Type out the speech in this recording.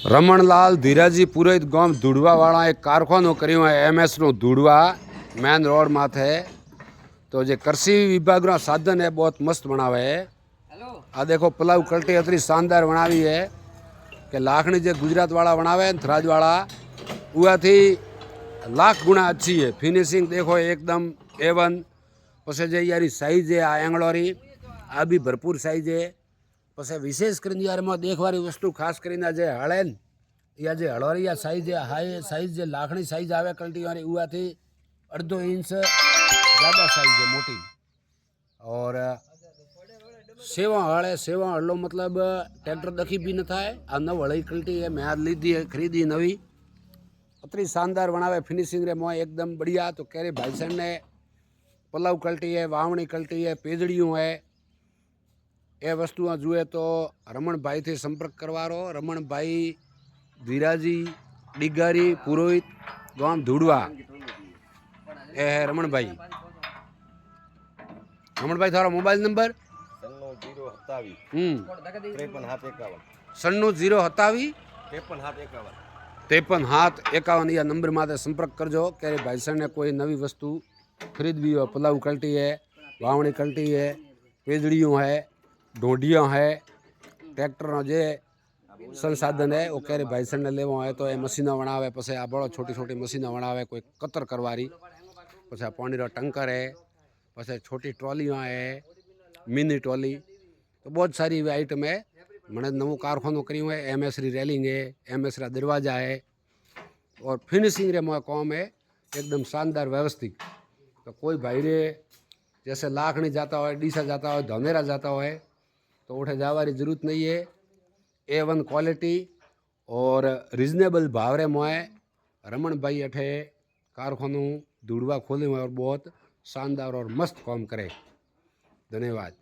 रमणलाल धीराजी पुरोहित गांव धूड़वावाड़ा एक कारखानो कर्यो है एमएस नो धूड़वा मेन रोड माथे। तो जे कृषि विभाग नो साधन है बहुत मस्त बनावे है। आ देखो पलाव कल्टी अतरी शानदार बनावी है कि लाखनी जे गुजरात वाला बनावे थराज वाला उआथी लाख गुणा अच्छी है। फिनिशिंग देखो एकदम A1। पछे जे यारी साइज है आ एंगलोरी आ भी भरपूर साइज है। पछे विशेष करीने यार में देखवारी वस्तु खास करीने जे हळे न या जे हळवरिया साइज है हाई साइज जे लाखनी साइज आवे कल्टी वाली उआथी 1.5 इंच ज़्यादा साइज है मोटी। और सेवा हळे सेवा हळो मतलब ट्रैक्टर दखी भी न थाय। आ नव हळई कल्टी है मैं आज लीधी है खरीदी नवी अतरी शानदार बनावे फिनिशिंग रे मोय एकदम बढ़िया। तो केरे भाई साहब ने पलाव कल्टी है वावणी कल्टी है पेजड़ियों है ए वस्तुओं जुए तो रमण भाई थी संपर्क करवारो। रमण भाई धीराजी डिगारी पुरोहित गांव धूड़वा ए है रमण भाई। रमण भाई थारा मोबाइल नंबर 97 या नंबर माते संपर्क करजो। क्यारे भाई साहब ने कोई नवी वस्तु खरीदवी हो पलाव कल्टी है वावणी कल्टी है पेजड़ियों है ढोंढिया है ट्रैक्टर जे संसाधन है वो क्यारे भाई साहब ने लेवा है तो ये मशीना बनावे। पछे आ बड़ो छोटी छोटी मशीना बनावे कोई कतर करवारी पछे आ पानी रो टंकर है पछे छोटी ट्रॉलियाँ है मिनी ट्रॉली तो बहुत सारी आइटम है। मैंने नवो कारखानो कर्यो है एमएस री रेलिंग है एमएस रा दरवाजा है और फिनिशिंग रे मोय काम है एकदम शानदार व्यवस्थित। तो कोई भाई रे जैसे लाखनी जाता हो डीसा जाता हो धनेरा जाता हो तो उठे जावारी जरूरत नहीं है। A1 क्वालिटी और रिजनेबल भाव रे मोय रमण भाई अठे कारखानो धूड़वा खोले और बहुत शानदार और मस्त काम करे। धन्यवाद।